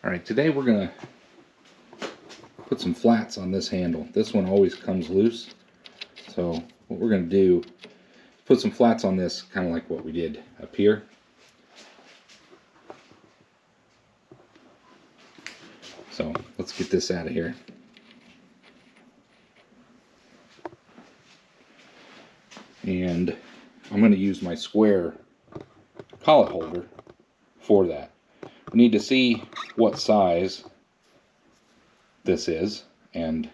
Alright, today we're going to put some flats on this handle. This one always comes loose. So what we're going to do, put some flats on this, kind of like what we did up here. So let's get this out of here. And I'm going to use my square collet holder for that. We need to see what size this is and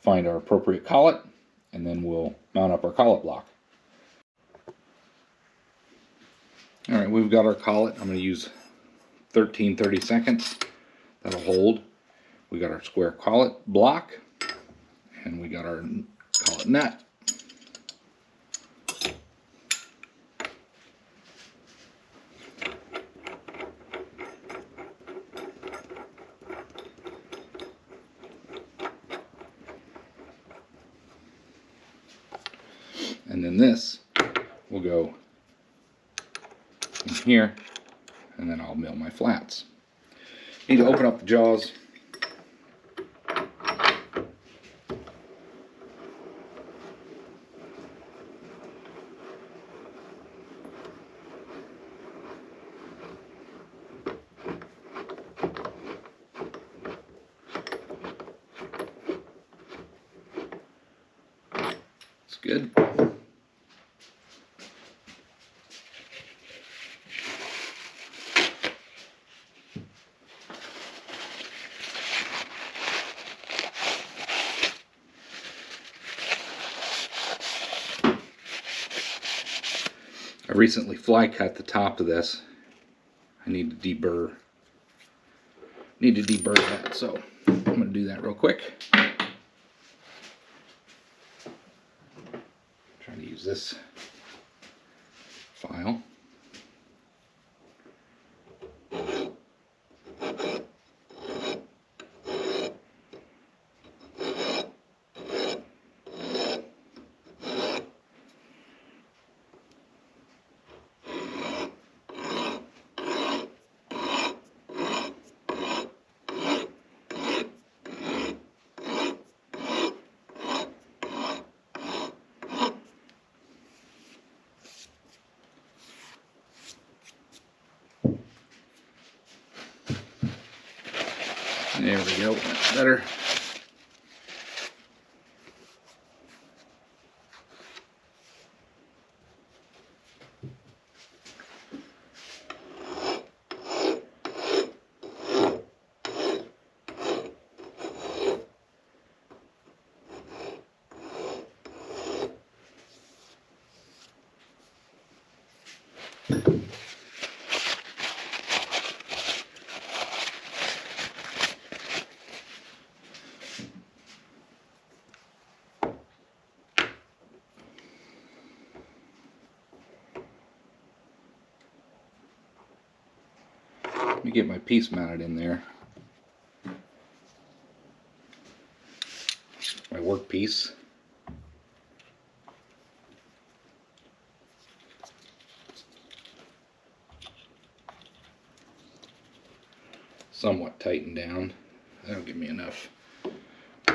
find our appropriate collet, and then we'll mount up our collet block. Alright, we've got our collet. I'm going to use 13/32. That'll hold. We got our square collet block, and we got our collet nut. And then this will go in here, and then I'll mill my flats. Need to open up the jaws. It's good. I recently fly cut the top of this. I need to deburr. That, so I'm going to do that real quick. Trying to use this file. There we go, that's better. Let me get my piece mounted in there. My work piece. Somewhat tightened down. That'll give me enough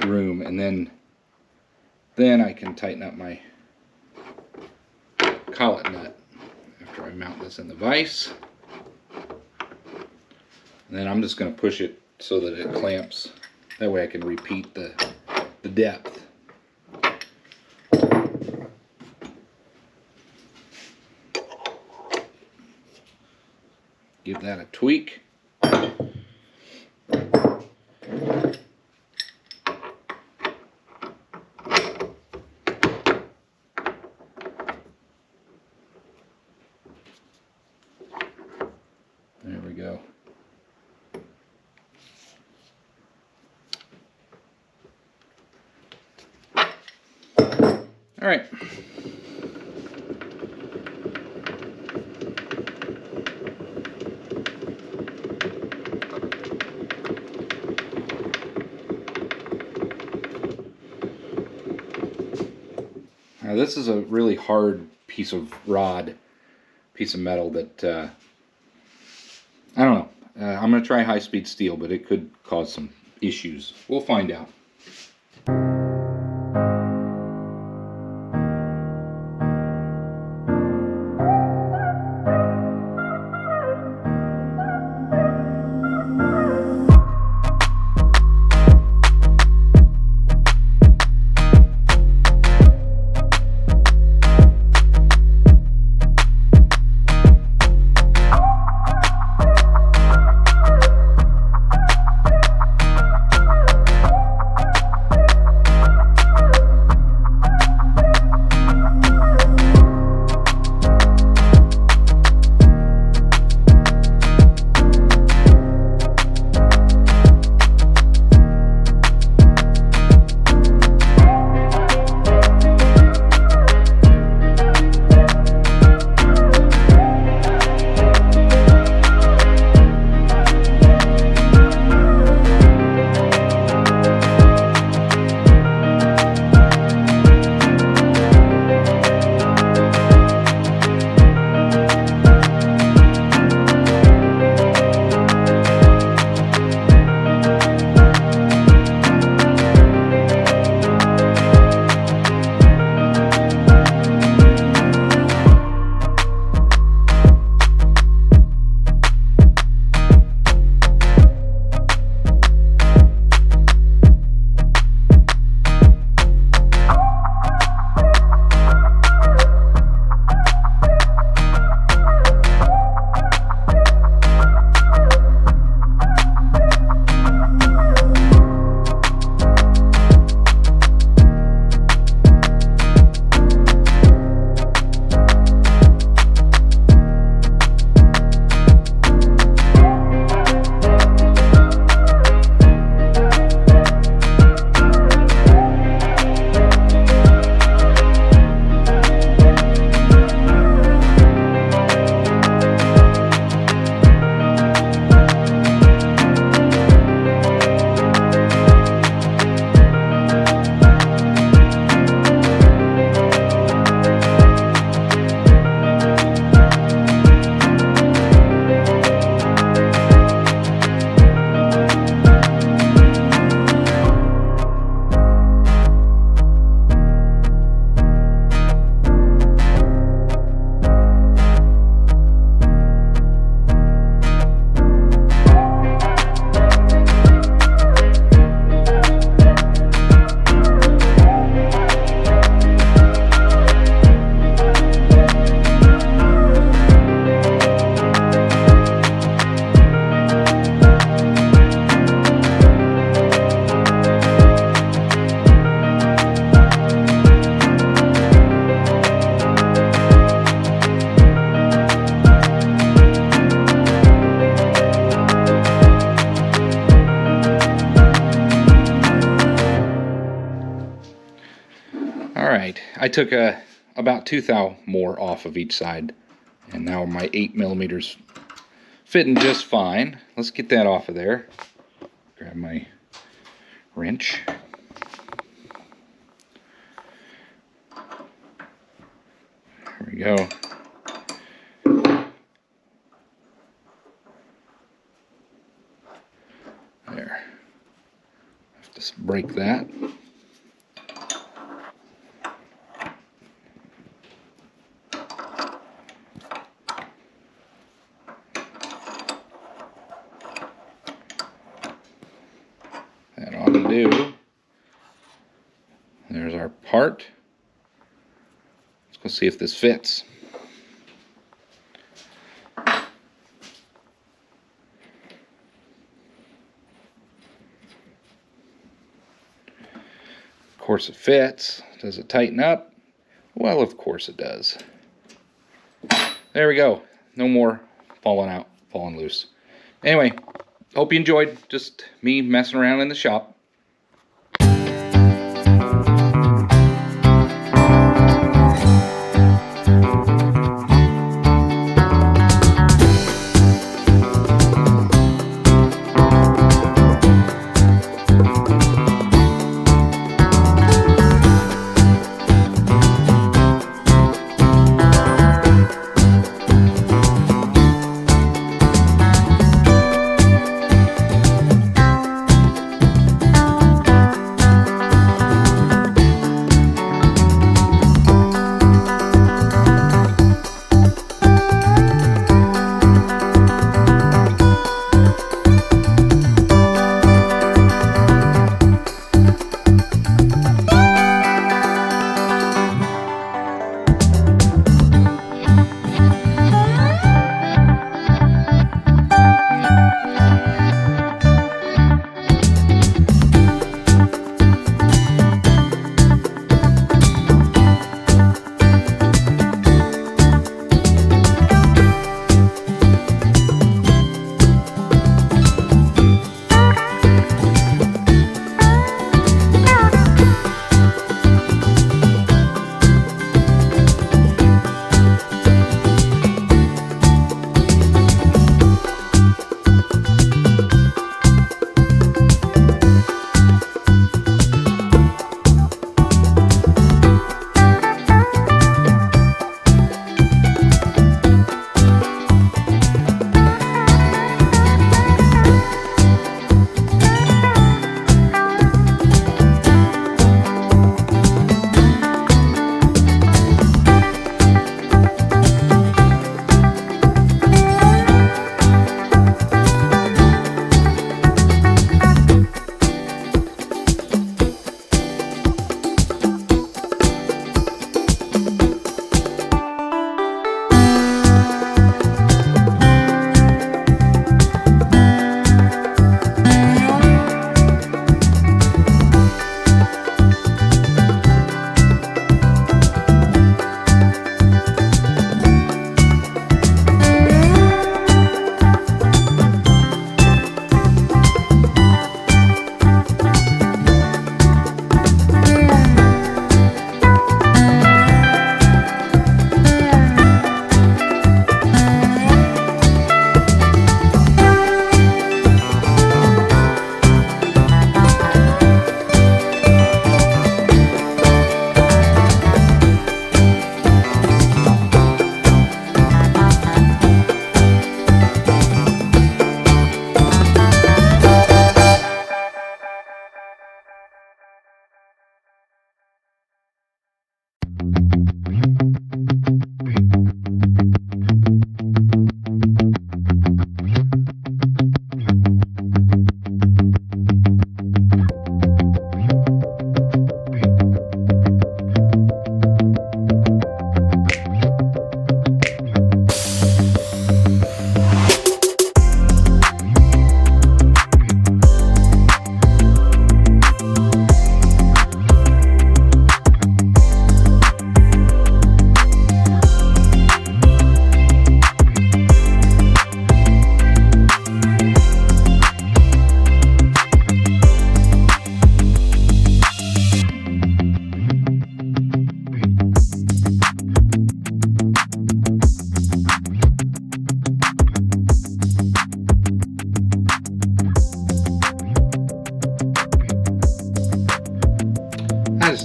room, and then I can tighten up my collet nut after I mount this in the vise. And then I'm just going to push it so that it clamps. That way I can repeat the depth. Give that a tweak. There we go. All right. Now this is a really hard piece of metal that I don't know. I'm going to try high-speed steel, but it could cause some issues. We'll find out. Alright, I took about 2 thou more off of each side, and now my 8mm fitting just fine. Let's get that off of there. Grab my wrench. There we go. There. Have to break that. That ought to do. There's our part. Let's go see if this fits. Of course it fits. Does it tighten up? Well, of course it does. There we go. No more falling out, falling loose. Anyway, hope you enjoyed just me messing around in the shop.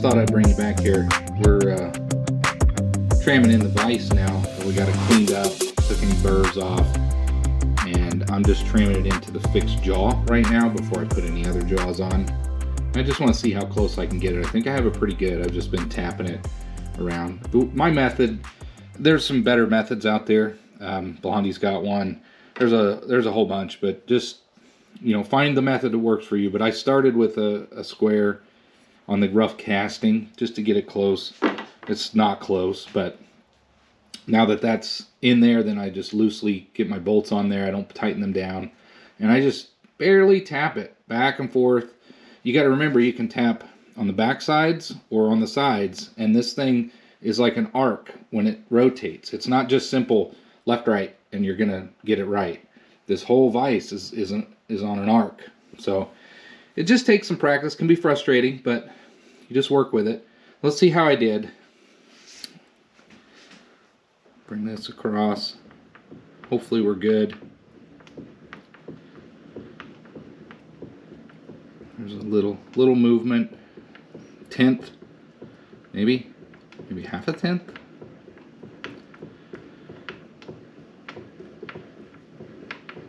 thought I'd bring you back here. We're tramming in the vise now. We got it cleaned up, took any burrs off, and I'm just tramming it into the fixed jaw right now before I put any other jaws on. I just want to see how close I can get it. I think I have it pretty good. I've just been tapping it around. But my method, there's some better methods out there. Blondie's got one. There's a whole bunch, but just, you know, find the method that works for you. But I started with a square on the rough casting just to get it close. It's not close, but now that that's in there, then I just loosely get my bolts on there. I don't tighten them down, and I just barely tap it back and forth. You got to remember, you can tap on the back sides or on the sides, and this thing is like an arc when it rotates. It's not just simple left, right, and you're gonna get it right. This whole vise is on an arc, so it just takes some practice. Can be frustrating, but you just work with it. Let's see how I did. Bring this across. Hopefully we're good. There's a little movement. Tenth, maybe half a tenth.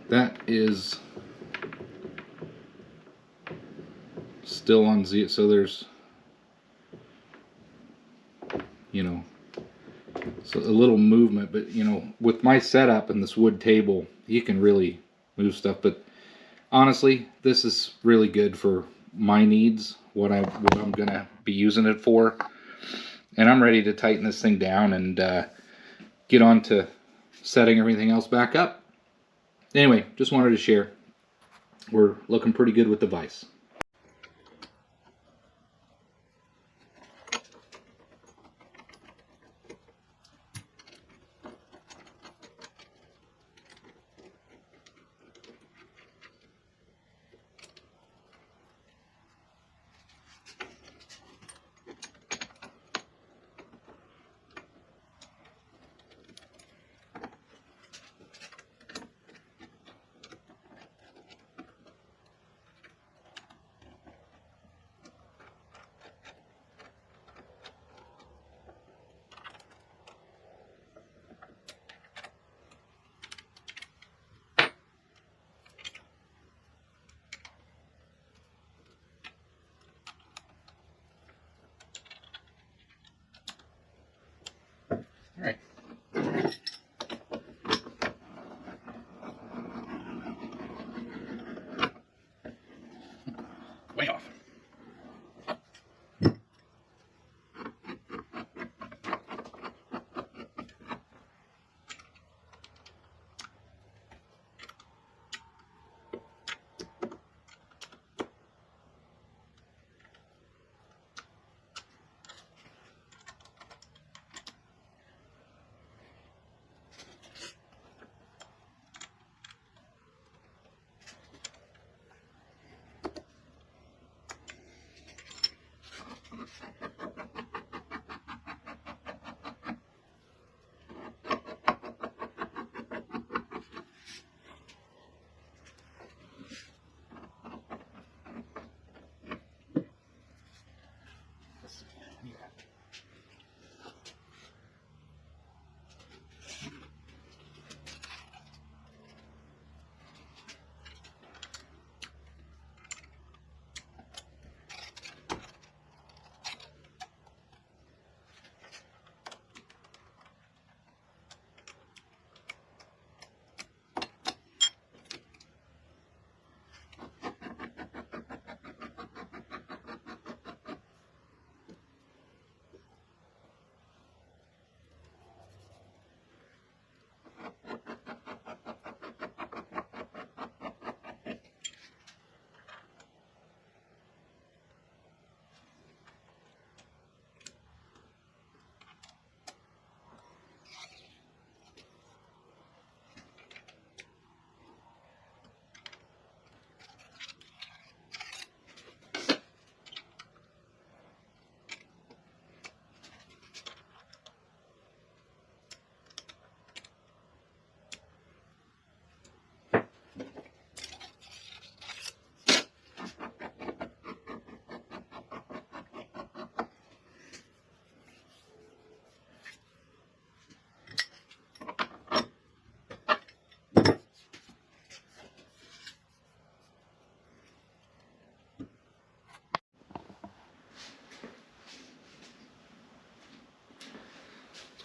That is still on Z, so there's, you know, so a little movement, but you know, with my setup and this wood table, you can really move stuff. But honestly, this is really good for my needs, what I'm gonna be using it for, and I'm ready to tighten this thing down and get on to setting everything else back up. Anyway, just wanted to share. We're looking pretty good with the vise.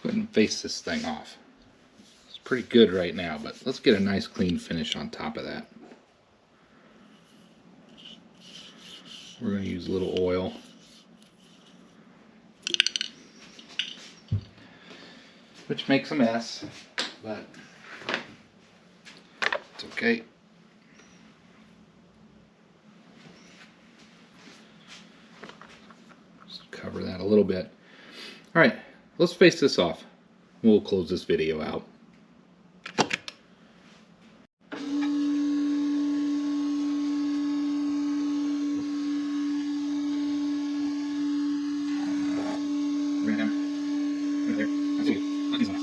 Go ahead and face this thing off. It's pretty good right now, but let's get a nice clean finish on top of that. We're going to use a little oil. Which makes a mess, but it's okay. Just cover that a little bit. All right, let's face this off. We'll close this video out. Right now. Right there. That's good. Let these off.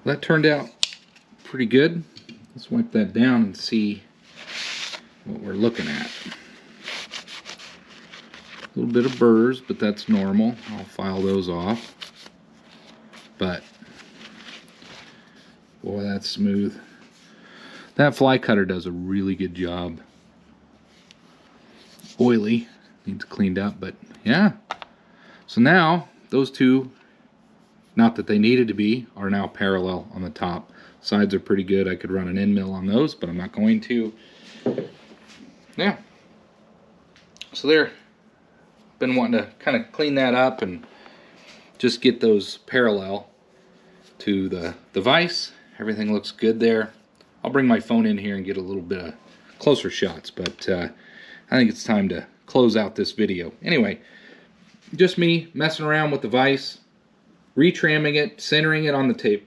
That turned out pretty good. Let's wipe that down and see what we're looking at. A little bit of burrs, but that's normal. I'll file those off. But boy, that's smooth. That fly cutter does a really good job. Oily, needs cleaned up, but yeah. So now those two, not that they needed to be, are now parallel on the top. Sides are pretty good. I could run an end mill on those, but I'm not going to. Yeah. So there. Been wanting to kind of clean that up and just get those parallel to the vise. Everything looks good there. I'll bring my phone in here and get a little bit of closer shots, but I think it's time to close out this video. Anyway, just me messing around with the vise, retramming it, centering it on the table,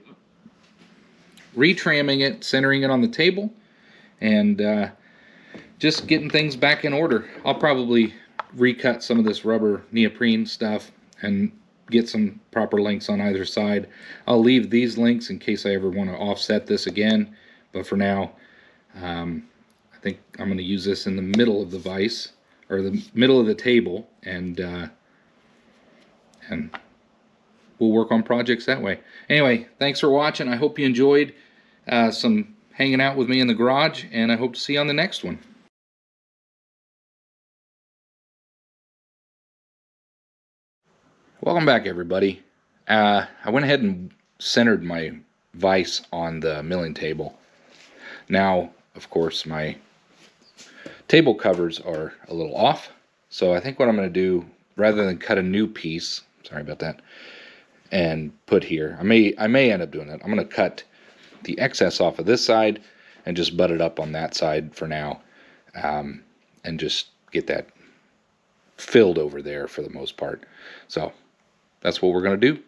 retramming it, centering it on the table, and just getting things back in order. I'll probably recut some of this rubber neoprene stuff and get some proper links on either side. I'll leave these links in case I ever want to offset this again, but for now I think I'm going to use this in the middle of the vise, or the middle of the table, and we'll work on projects that way. Anyway, thanks for watching. I hope you enjoyed some hanging out with me in the garage, and I hope to see you on the next one. Welcome back, everybody. I went ahead and centered my vise on the milling table. Now, of course, my table covers are a little off, so I think what I'm going to do, rather than cut a new piece, sorry about that, and put here, I may end up doing that. I'm going to cut the excess off of this side and just butt it up on that side for now, and just get that filled over there for the most part. So that's what we're going to do.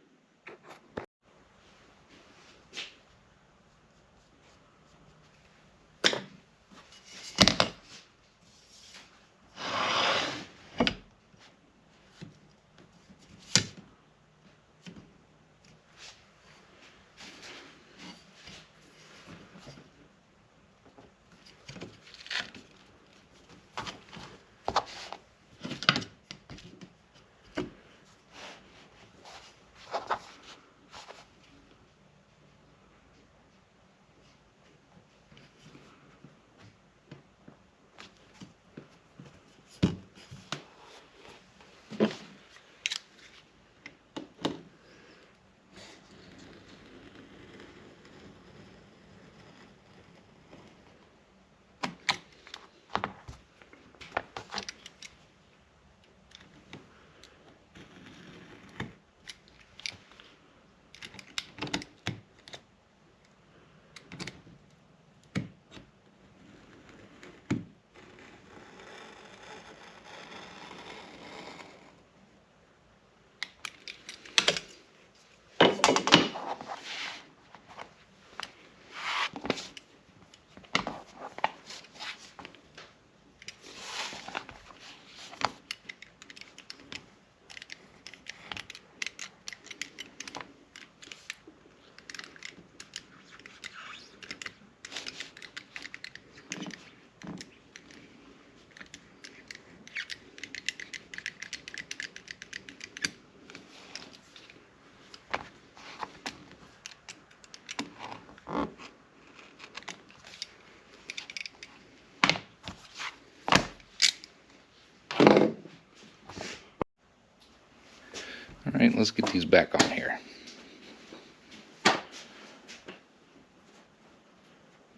All right, let's get these back on here.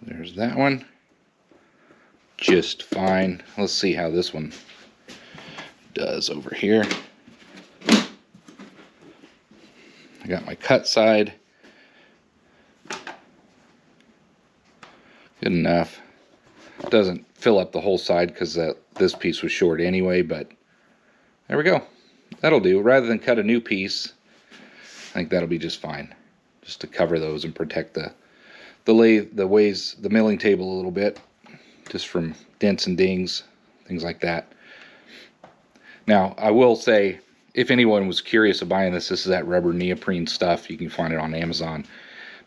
There's that one. Just fine. Let's see how this one does over here. I got my cut side. Good enough. Doesn't fill up the whole side because this piece was short anyway, but there we go. That'll do. Rather than cut a new piece, I think that'll be just fine. Just to cover those and protect the milling table a little bit, just from dents and dings, things like that. Now, I will say, if anyone was curious of buying this, this is that rubber neoprene stuff. You can find it on Amazon.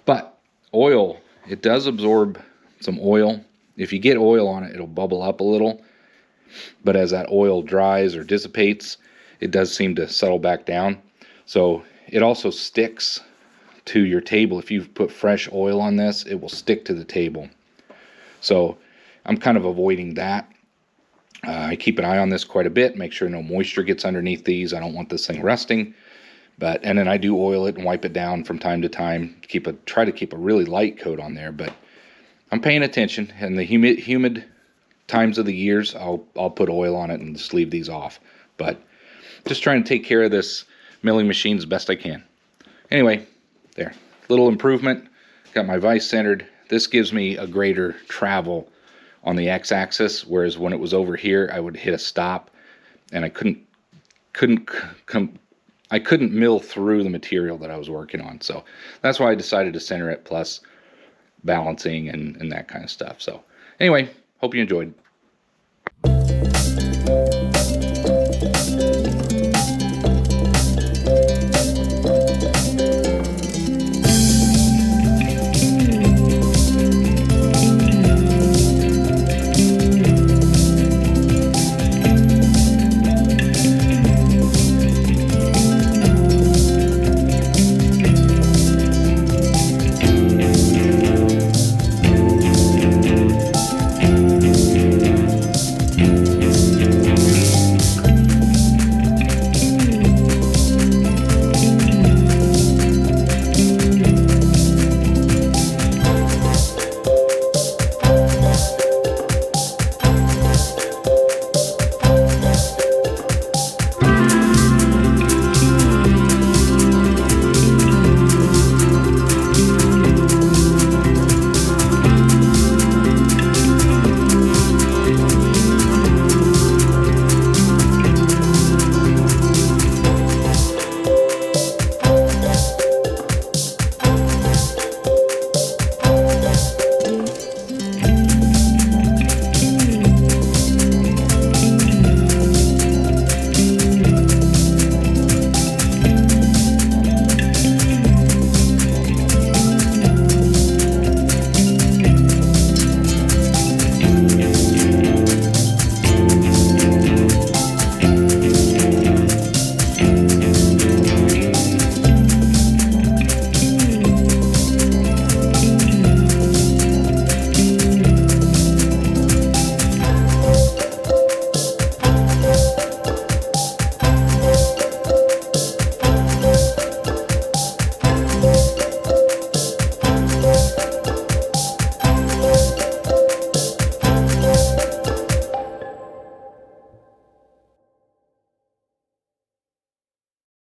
But oil, it does absorb some oil. If you get oil on it, it'll bubble up a little. But as that oil dries or dissipates, it does seem to settle back down. So it also sticks to your table. If you put fresh oil on this, it will stick to the table. So I'm kind of avoiding that. I keep an eye on this quite a bit, make sure no moisture gets underneath these. I don't want this thing rusting. And then I do oil it and wipe it down from time to time. Try to keep a really light coat on there, but I'm paying attention. And the humid times of the years, I'll put oil on it and just leave these off. But just trying to take care of this milling machine as best I can. Anyway, there, little improvement. Got my vise centered. This gives me a greater travel on the x-axis, whereas when it was over here, I would hit a stop, and I couldn't mill through the material that I was working on. So that's why I decided to center it, plus balancing and that kind of stuff. So anyway, hope you enjoyed.